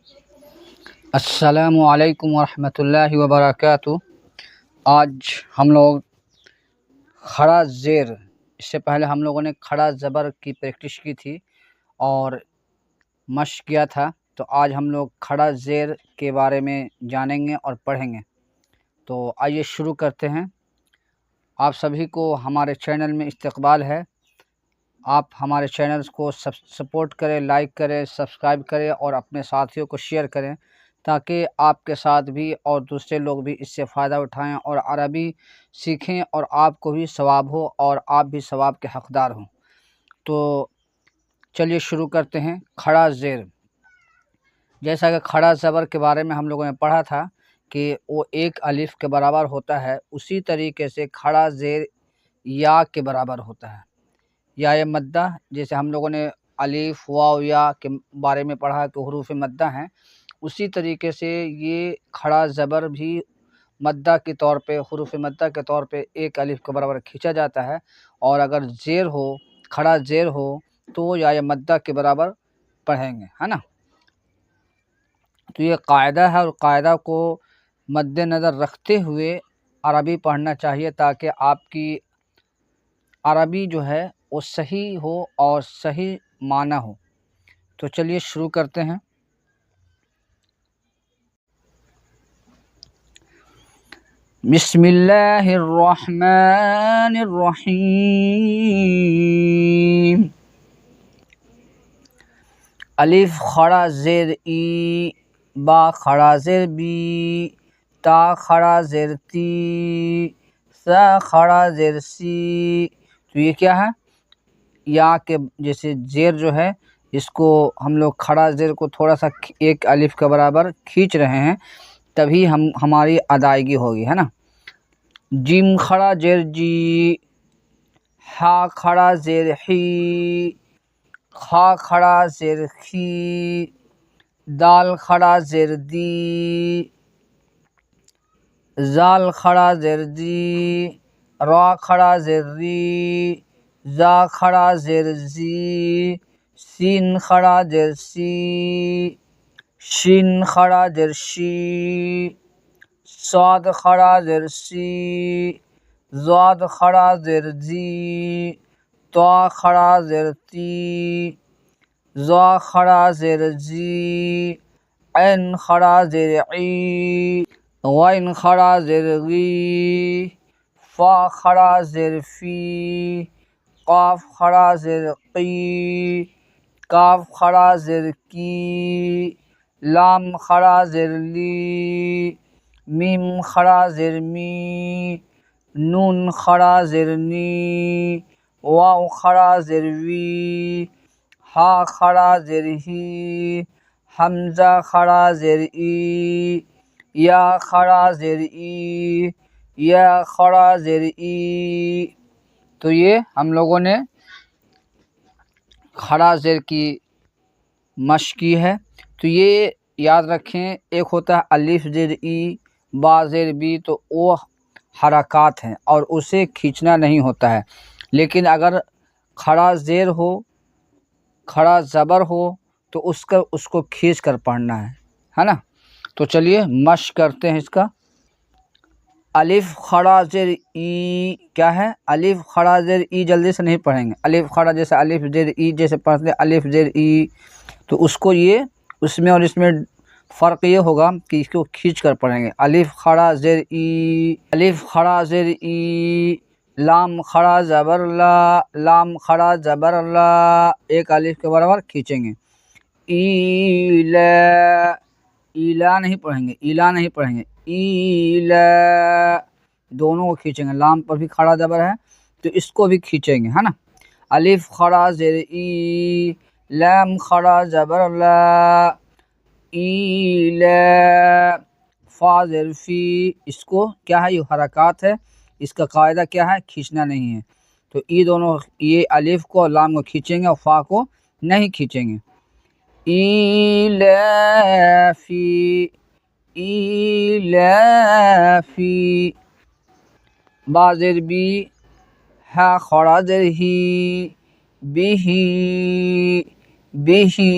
السلام علیکم ورحمۃ اللہ وبرکاتہ۔ آج ہم لوگ کھڑا زیر، اس سے پہلے ہم لوگوں نے کھڑا زبر کی پریکٹس کی تھی اور مشق کیا تھا، تو آج ہم لوگ کھڑا زیر کے بارے میں جانیں گے اور پڑھیں گے۔ تو آئیے شروع کرتے ہیں۔ آپ سبھی کو ہمارے چینل میں استقبال ہے۔ آپ ہمارے چینلز کو سپورٹ کریں، لائک کریں، سبسکرائب کریں اور اپنے ساتھیوں کو شیئر کریں، تاکہ آپ کے ساتھ بھی اور دوسرے لوگ بھی اس سے فائدہ اٹھائیں اور عربی سیکھیں اور آپ کو بھی ثواب ہو اور آپ بھی ثواب کے حقدار ہوں۔ تو چلیے شروع کرتے ہیں۔ کھڑا زیر، جیسا کہ کھڑا زبر کے بارے میں ہم لوگوں نے پڑھا تھا کہ وہ ایک الف کے برابر ہوتا ہے، اسی طریقے سے کھڑا زیر یا کے برابر ہوتا ہے۔ یا مدہ، جیسے ہم لوگوں نے الف واو یا کے بارے میں پڑھا کہ حروف مدہ ہیں، اسی طریقے سے یہ کھڑا زبر بھی مدہ کے طور پہ، حروف مدہ کے طور پہ ایک الف کے برابر کھینچا جاتا ہے، اور اگر زیر ہو، کھڑا زیر ہو تو یا مدہ کے برابر پڑھیں گے، ہے نا۔ تو یہ قاعدہ ہے اور قاعدہ کو مد نظر رکھتے ہوئے عربی پڑھنا چاہیے، تاکہ آپ کی عربی جو ہے وہ صحیح ہو اور صحیح معنی ہو۔ تو چلیے شروع کرتے ہیں۔ بسم اللہ الرحمن الرحیم۔ الف کھڑا زیر ای، با کھڑا زیر بی، تا کھڑا زیر تی، سا کھڑا زیر سی۔ تو یہ کیا ہے؟ یا کے جیسے زیر جو ہے، اس کو ہم لوگ کھڑا زیر کو تھوڑا سا ایک الف کے برابر کھینچ رہے ہیں، تبھی ہماری ادائیگی ہوگی، ہے نا۔ جیم کھڑا زیر جی، ہا کھڑا زیر ہی، خا کھڑا زیر خی، دال کھڑا زیر دی، زال کھڑا زیر دی، را کھڑا زیر ری، زا کھڑا زیر زی، سین کھڑا زیر سی، شین کھڑا زیر شی، صاد کھڑا زیر سی، زاد کھڑا زیر زی، طا کھڑا زیر تی، زا کھڑا زیر زی، عین کھڑا زیر عی، غین کھڑا زیر غی، فا کھڑا زیر فی، قاف کھڑا زیر قی، کاف کھڑا زیر کی، لام کھڑا زیر لی، میم کھڑا زیر می، نون کھڑا زیر نی، واو کھڑا زیر وی، ہا کھڑا زیر ہی، حمزہ کھڑا زیر ای، یا کھڑا زیر ای، یا کھڑا زیر ای۔ تو یہ ہم لوگوں نے کھڑا زیر کی مشق کی ہے۔ تو یہ یاد رکھیں، ایک ہوتا ہے الف زیر ای، با زیر بی، تو وہ حرکات ہیں اور اسے کھینچنا نہیں ہوتا ہے، لیکن اگر کھڑا زیر ہو، کھڑا زبر ہو، تو اس کو کھینچ کر پڑھنا ہے نا۔ تو چلیے مشق کرتے ہیں اس کا۔ الف کھڑا زیر ای کیا ہے؟ الف کھڑا زیر ای جلدی سے نہیں پڑھیں گے۔ الف کھڑا جیسے الف زیر ای جیسے پڑھتے ہیں الف زیر ای، تو اس کو یہ اس میں اور اس میں فرق یہ ہوگا کہ اس کو کھینچ کر پڑھیں گے۔ الف کھڑا زیر ای، الف کھڑا زیر ای، لام کھڑا زبر لا، لام کھڑا زبر لا، ایک الف کے برابر کھینچیں گے۔ ایلا، ایلا نہیں پڑھیں گے، ایلا نہیں پڑھیں گے، ایلا، دونوں کو کھینچیں گے۔ لام پر بھی کھڑا زبر ہے تو اس کو بھی کھینچیں گے، ہے نا۔ الف کھڑا زیر ای، لام کھڑا زبر لا، ایلا، فا زیر فی، اس کو کیا ہے؟ یہ حرکات ہے، اس کا قاعدہ کیا ہے؟ کھینچنا نہیں ہے۔ تو یہ الف کو اور لام کو کھینچیں گے اور فا کو نہیں کھینچیں گے۔ ایلافی، ایلافی، با زیر بی، ہا کھڑا زیر ہی، بیہی، بیہی،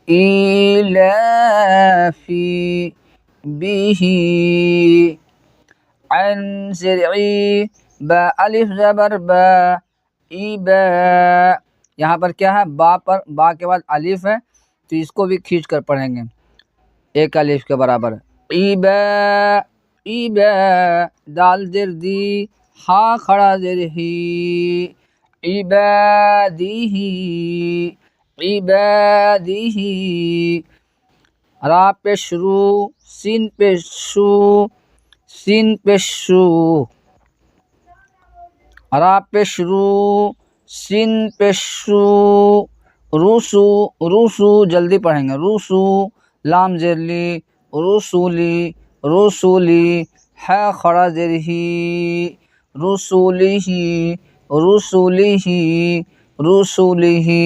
إيلافي به عن زرعی با الف زبر با ایبا. یہاں پر کیا ہے؟ با پر، با کے بعد الف ہے تو اس کو بھی کھینچ کر پڑھیں گے ایک الف کے برابر. ایبا ایبا دال زر دی ہا کھڑا زر ہی عبادی عبادی. را پیش رو سین پیش شو سین پیش شو. را پیش رو سین پیش شو. روسو روسو جلدی پڑھیں گے. روسو لام زیر لی رسولی رسولی ہے کھڑا زیر ہی رسولی ہی رسولی ہی رسولی ہی.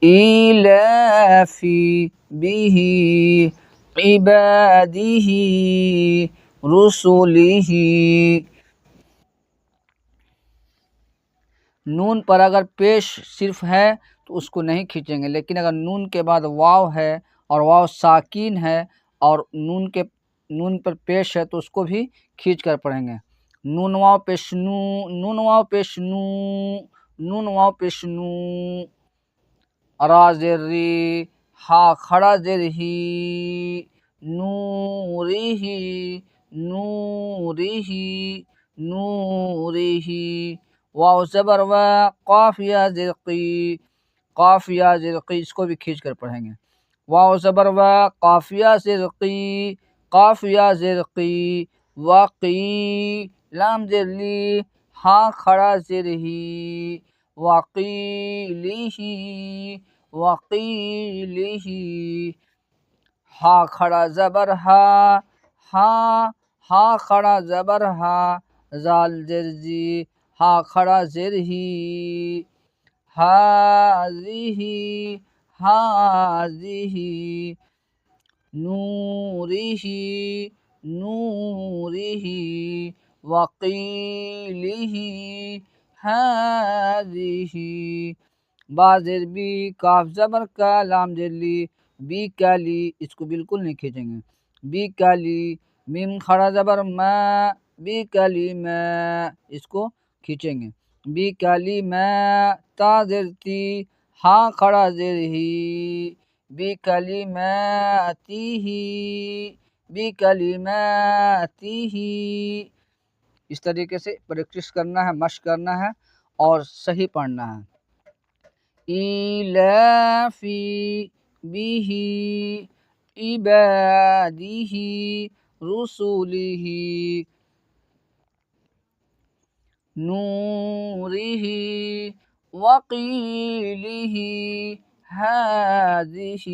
ایلافی به عباده رسوله. نون پر اگر پیش صرف ہے تو اس کو نہیں کھینچیں گے، لیکن اگر نون کے بعد واو ہے اور واو ساکین ہے اور نون پر پیش ہے تو اس کو بھی کھینچ کر پڑھیں گے. نون واو پیش نو نون واو پیش نو نون واو پیش نو. را زیر ری ہا کھڑا زیر ہی نوری ہی نوری ہی نوری ہی. واو زبر و قاف یا زیر قی قاف یا زیر قی، اس کو بھی کھینچ کر پڑھیں گے. واو زبر و قاف یا زیر قی قاف یا زیر قی وقی. لام زیر لی ہا کھڑا زیر ہی وقیلہ وقیلہ. ہا کھڑا زبر ہا ہا ہا کھڑا زبر ہا زال زیر زی ہا کھڑا زیر ہی ہاذہ ہاذہ. نورہ نورہ وقیلہ ہاذہ. با زیر بی کاف زبر کا لام زیر لی بی کالی، اس کو بالکل نہیں کھینچیں گے. بی کالی میم کھڑا زبر ما بی کالی ما، اس کو کھینچیں گے. بی کالی ما. تا زیر تی ہا کھڑا زیر ہی بی کلماتہ بی کلماتہ. اس طریقے سے پریکٹس کرنا ہے، مشق کرنا ہے اور صحیح پڑھنا ہے. ایلافی به عباده رسوله نوره وقیلہ ہاذہ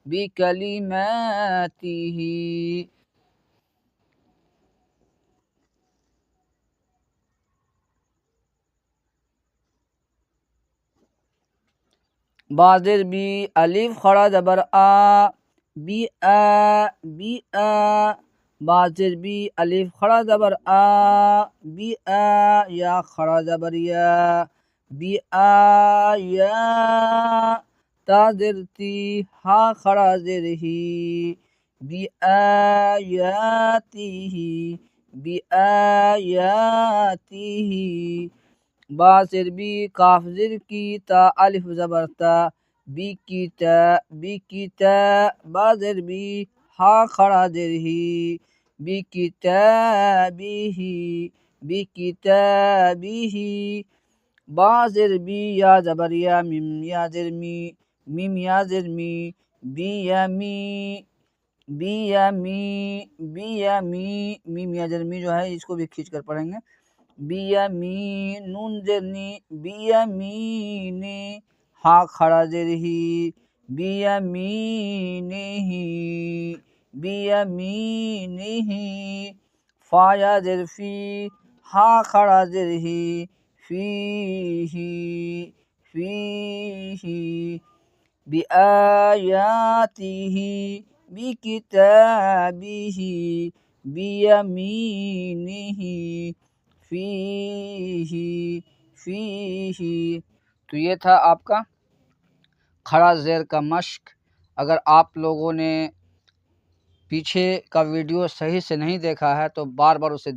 بکلماتہ. با زیر بی الف کھڑا زبر آ بی آ بی آ. با زیر بی الف کھڑا زبر آ بی آ. یا کھڑا زبر یا بی آ یا. تا زیر تی ہا کھڑا زیر ہی بی آیاتہ بی آیاتہ. با زیر بی کاف زیر کی تا الف زبر تا بی کی تا بی کی تا. با زیر بی ہا کھڑا زیر ہی بی کتابہ بی کتابہ. با زیر بی یا زبر یا میم یا زیر می میم یا زیر می بی یا می بی یا می بی یا می. میم یا زیر می جو ہے اس کو بھی کھینچ کر پڑھیں گے. بی یا می نون زیر نی بی یا می نی ہا کھڑا زیر ہی بی یا می نہیں بی یا می نہیں. فا یا زیر فی ہا کھڑا زیر ہی فیہ فیہ. بی آیاتہ بی کتابہ بی یمینہ فیہ فیہ. تو یہ تھا آپ کا کھڑا زیر کا مشق. اگر آپ لوگوں نے پیچھے کا ویڈیو صحیح سے نہیں دیکھا ہے تو بار بار اسے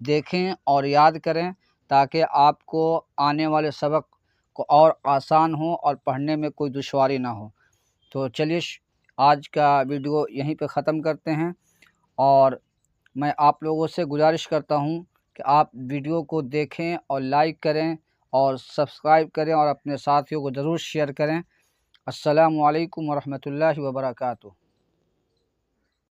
دیکھیں اور یاد کریں، تاکہ آپ کو آنے والے سبق کو اور آسان ہو اور پڑھنے میں کوئی دشواری نہ ہو۔ تو چلیے آج کا ویڈیو یہیں پہ ختم کرتے ہیں، اور میں آپ لوگوں سے گزارش کرتا ہوں کہ آپ ویڈیو کو دیکھیں اور لائک کریں اور سبسکرائب کریں اور اپنے ساتھیوں کو ضرور شیئر کریں۔ السلام علیکم ورحمۃ اللہ وبرکاتہ۔